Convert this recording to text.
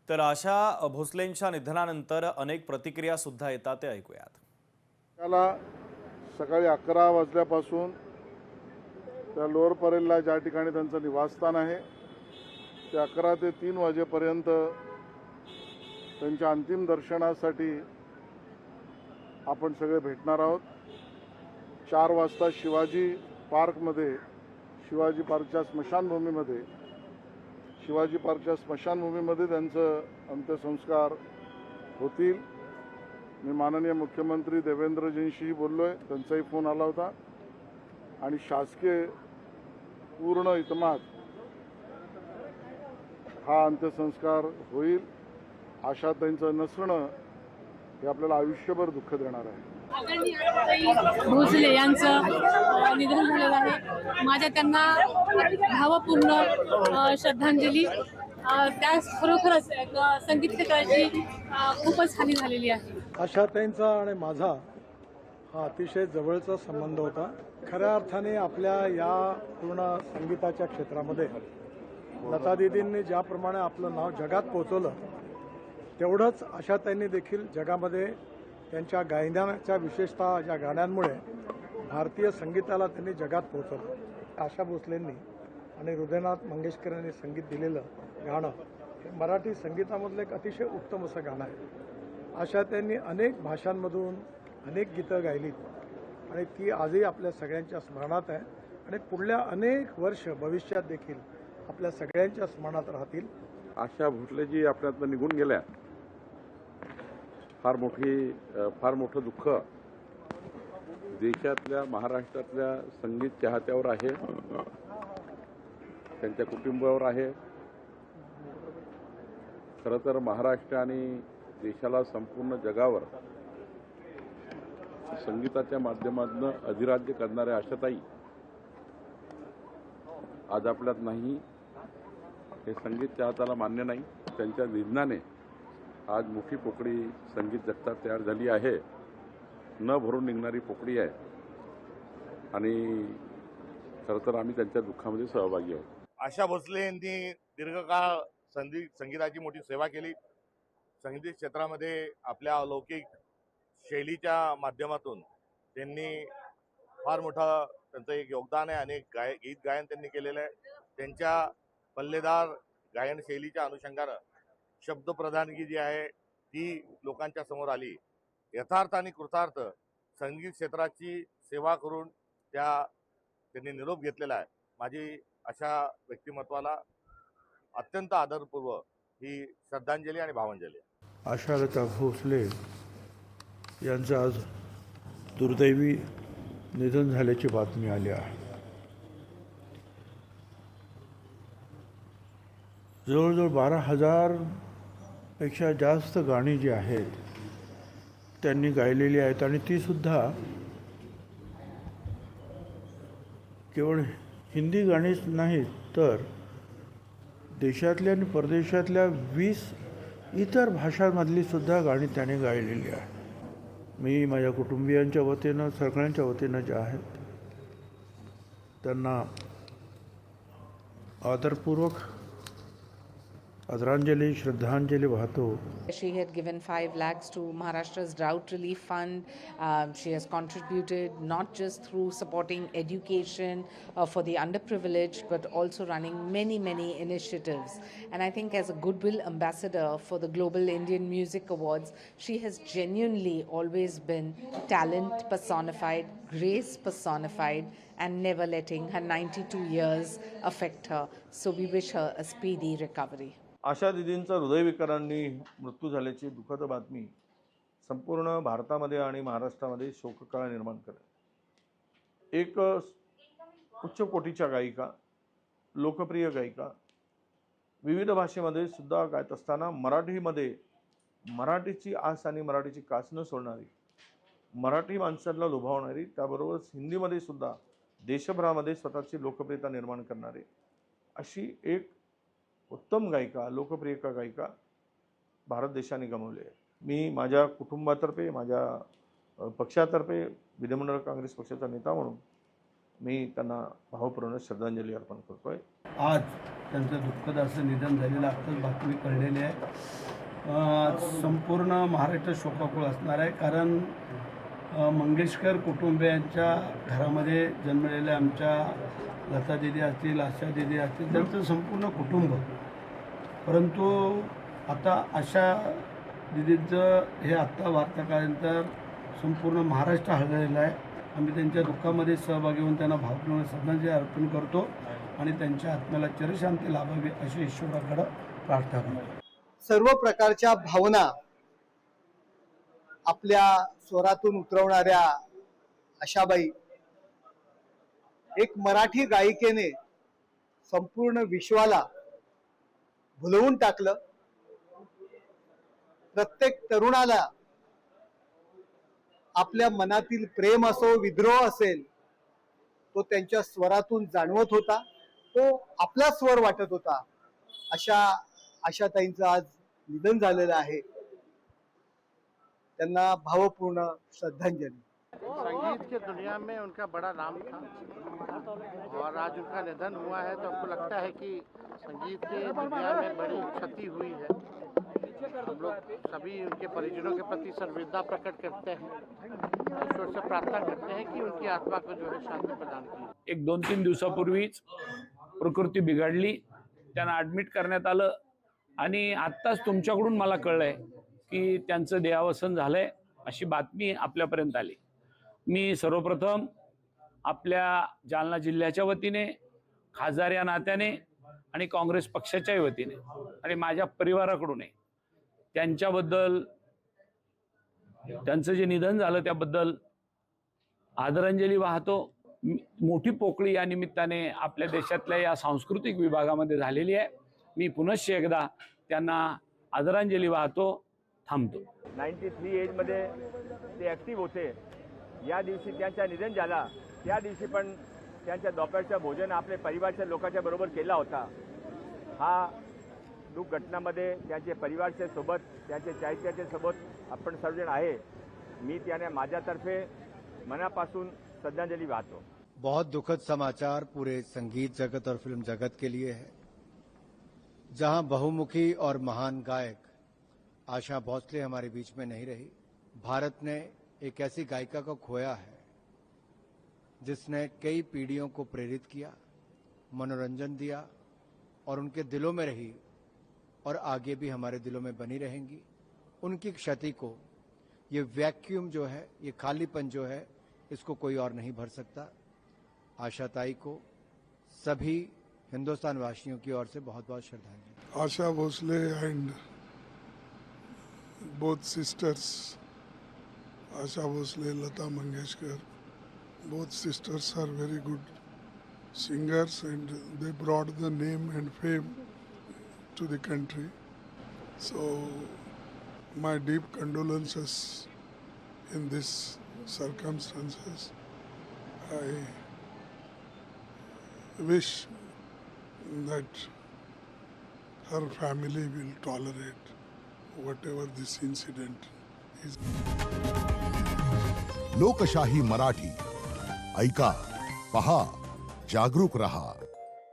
तर आशा भोसलेंच्या निधनानंतर अनेक प्रतिक्रिया सुद्धा येतात, ते ऐकूयात. त्याला सकाळी 11 वाजल्यापासून त्या लोअर परेलला ज्या ठिकाणी त्यांचं निवासस्थान आहे ते 11 ते 3 वाजेपर्यंत त्यांच्या अंतिम दर्शनासाठी आपण सगळे भेटणार आहोत. 4 वाजता शिवाजी पार्कच्या स्मशानभूमीमध्ये त्यांचं अंत्यसंस्कार होतील. मी माननीय मुख्यमंत्री देवेंद्रजींशी बोललोय, त्यांचाही फोन आला होता आणि शासकीय पूर्ण इतमात हा अंत्यसंस्कार होईल. आशाताईंचं नसणं हे आपल्याला आयुष्यभर दुःख देणार आहे. भोसले यांचं निधन झालेलं आहे. माझ्या त्यांना भावपूर्ण श्रद्धांजली. त्यास खरोखरच संगीत क्षेत्राची खूपच हानी झालेली आहे. आशाताईंचा आणि माझा हा अतिशय जवळचा संबंध होता. खऱ्या अर्थाने आपल्या या पूर्ण संगीताच्या क्षेत्रामध्ये लतादीदींनी ज्याप्रमाणे आपलं नाव जगात पोहोचवलं तेवढंच आशाताईंनी देखील जगामध्ये त्यांच्या गायनाच्या विशेषतः ज्या गाण्यांमुळे भारतीय संगीताला त्यांनी जगात पोहोचवलं. आशा भोसलेंनी आणि हृदयनाथ मंगेशकर यांनी संगीत दिलेलं गाणं हे मराठी संगीतामधलं एक अतिशय उत्तम असं गाणं आहे. आशाताईंनी अनेक भाषांमधून अनेक गीतं गायलीत आणि ती आजही आपल्या सगळ्यांच्या स्मरणात आहे आणि पुढल्या अनेक वर्ष भविष्यात देखील आपल्या सगळ्यांच्या स्मरणात राहतील. आशा भोसलेजी आपल्यातनं निघून गेल्या, फार मोठं दुःख देशातल्या महाराष्ट्रातल्या संगीत चाहत्यावर आहे, त्यांच्या कुटुंबावर आहे. खरं तर महाराष्ट्र आणि देशाला संपूर्ण जगावर संगीताच्या माध्यमातून अधिराज्य करणाऱ्या आशाताई आज आपल्यात नाही, हे संगीत चाहत्याला मान्य नाही. त्यांच्या निधनाने आज मोठी पोकळी संगीत जगतात तयार झाली आहे, न भरून निघणारी पोकळी आहे आणि खरं तर आम्ही त्यांच्या दुःखामध्ये सहभागी आहोत. आशा भोसले यांनी दीर्घकाळ संगीताची मोठी सेवा केली. संगीत क्षेत्रामध्ये आपल्या अलौकिक शैलीच्या माध्यमातून त्यांनी फार मोठं त्यांचं एक योगदान आहे. अनेक गीत गायन त्यांनी केलेलं आहे. त्यांच्या पल्लेदार गायन शैलीच्या अनुषंगानं शब्दप्रधानगी जी आहे ती लोकांच्या समोर आली. यथार्थ आणि कृतार्थ संगीत क्षेत्राची सेवा करून त्यांनी निरोप घेतलेला आहे. माझी अशा व्यक्तिमत्वाला अत्यंत आदरपूर्वक ही श्रद्धांजली आणि भावांजली. आशालता भोसले यांचं आज दुर्दैवी निधन झाल्याची बातमी आली आहे. जवळजवळ 12,000 पेक्षा जास्त गाणी जी आहेत त्यांनी गायलेली आहेत आणि तीसुद्धा केवळ हिंदी गाणीच नाहीत तर देशातल्या आणि परदेशातल्या 20 इतर भाषांमधली सुद्धा गाणी त्याने गायलेली आहेत. मी माझ्या कुटुंबियांच्या वतीनं सगळ्यांच्या वतीनं जे आहेत त्यांना आदरपूर्वक आदरांजली श्रद्धांजली वाहतो. She had given 5 lakhs to Maharashtra's drought relief fund. She has contributed not just through supporting education for the underprivileged, but also running many initiatives. And I think as a goodwill ambassador for the Global Indian Music Awards, she has genuinely always been talent personified, grace personified, and never letting her 92 years affect her. So we wish her a speedy recovery. आशा दीदींचा हृदयविकारांनी मृत्यू झाल्याची दुःखद बातमी संपूर्ण भारतामध्ये आणि महाराष्ट्रामध्ये शोककळा निर्माण करेल. एक उच्च कोटीच्या गायिका, लोकप्रिय गायिका, विविध भाषेमध्ये सुद्धा गायत असताना मराठीची आस आणि मराठीची कास न सोडणारी, मराठी माणसांना लुभावणारी, त्याबरोबरच हिंदीमध्ये सुद्धा देशभरामध्ये स्वतःची लोकप्रियता निर्माण करणारी अशी एक उत्तम गायिका, लोकप्रिय गायिका भारत देशाने गमावली आहे. मी माझ्या कुटुंबातर्फे, माझ्या पक्षातर्फे, विधिमंडळ काँग्रेस पक्षाचा नेता म्हणून मी त्यांना भावपूर्ण श्रद्धांजली अर्पण करतोय. आज त्यांचं दुःखद असं निधन झालेलं आत्ताच बातमी कळलेली आहे. संपूर्ण महाराष्ट्र शोकाकुळ असणार आहे, कारण मंगेशकर कुटुंबियांच्या घरामध्ये जन्मलेल्या आमच्या लता दिदी असतील, आशा दिदी असतील, त्यांचं संपूर्ण कुटुंब. परंतु आता आशा दिदींचं हे आत्ता वार्ता कळल्यानंतर संपूर्ण महाराष्ट्र हळहळलेला आहे. आम्ही त्यांच्या दुःखामध्ये सहभागी होऊन त्यांना भावपूर्ण श्रद्धांजली अर्पण करतो आणि त्यांच्या आत्म्याला चिरशांती लाभावी अशी ईश्वराकडे प्रार्थना करतो. सर्व प्रकारच्या भावना आपल्या स्वरातून उतरवणाऱ्या आशाबाई, एक मराठी गायिकेने संपूर्ण विश्वाला भुलवून टाकलं. प्रत्येक तरुणाला आपल्या मनातील प्रेम असो, विद्रोह असेल, तो त्यांच्या स्वरातून जाणवत होता, तो आपला स्वर वाटत होता. अशा आशाताईंचं आज निधन झालेलं आहे. त्यांना भावपूर्ण श्रद्धांजली. संगीत की दुनिया में उनका बड़ा नाम था और आज उनका निधन हुआ है तो हमको लगता है कि संगीत की दुनिया में बड़ी क्षति हुई है. हम लोग सभी उनके परिजनों के प्रति संवेदना प्रकट करते हैं, ईश्वर से प्रार्थना करते हैं कि उनकी आत्मा को जो है शांति प्रदान की. एक 2-3 दिवसापूर्वीच प्रकृती बिघडली, त्यांना ॲडमिट करण्यात आलं आणि आत्ताच तुमच्याकडून मला कळलंय की त्यांचं देहावसन झालंय अशी बातमी आपल्यापर्यंत आली. मी सर्वप्रथम आपल्या जालना जिल्ह्याच्या वतीने, खासदार या नात्याने आणि काँग्रेस पक्षाच्याही वतीने आणि माझ्या परिवाराकडून त्यांच्याबद्दल, त्यांचं जे निधन झालं त्याबद्दल आदरांजली वाहतो. मोठी पोकळी या निमित्ताने आपल्या देशातल्या या सांस्कृतिक विभागामध्ये झालेली आहे. मी पुनश्च एकदा त्यांना आदरांजली वाहतो. थांबतो. 93 एजमध्ये ते ॲक्टिव्ह होते. या दिवशी त्यांचा निधन झाला, त्या दिवशी पण त्यांच्या दुपारचं भोजन आपल्या परिवारच्या लोकांच्या बरोबर केला होता. हा दुःख घटनामध्ये त्यांचे परिवारच्या सोबत, त्यांच्या चाहत्याच्या सोबत आपण सर्वजण आहे. मी त्यांना माझ्यातर्फे मनापासून श्रद्धांजलि वाहतो. बहुत दुखद समाचार पूरे संगीत जगत और फिल्म जगत के लिए है, जहां बहुमुखी और महान गायक आशा भोसले हमारे बीच में नहीं रही. भारत ने एक ऐसी गायिका को खोया है जिसने कई पीढ़ियों को प्रेरित किया, मनोरंजन दिया और उनके दिलों में रही और आगे भी हमारे दिलों में बनी रहेंगी. उनकी क्षति को, ये वैक्यूम जो है, ये खालीपन जो है, इसको कोई और नहीं भर सकता. आशाताई को सभी हिंदुस्तान वासियों की ओर से बहुत बहुत श्रद्धांजलि. Asha Bhosle and both sisters, Asha Bhosle, Lata Mangeshkar, both sisters are very good singers and they brought the name and fame to the country. So my deep condolences in these circumstances. I wish that her family will tolerate whatever this incident is. लोकशाही मराठी ऐका, पहा, जागरूक रहा.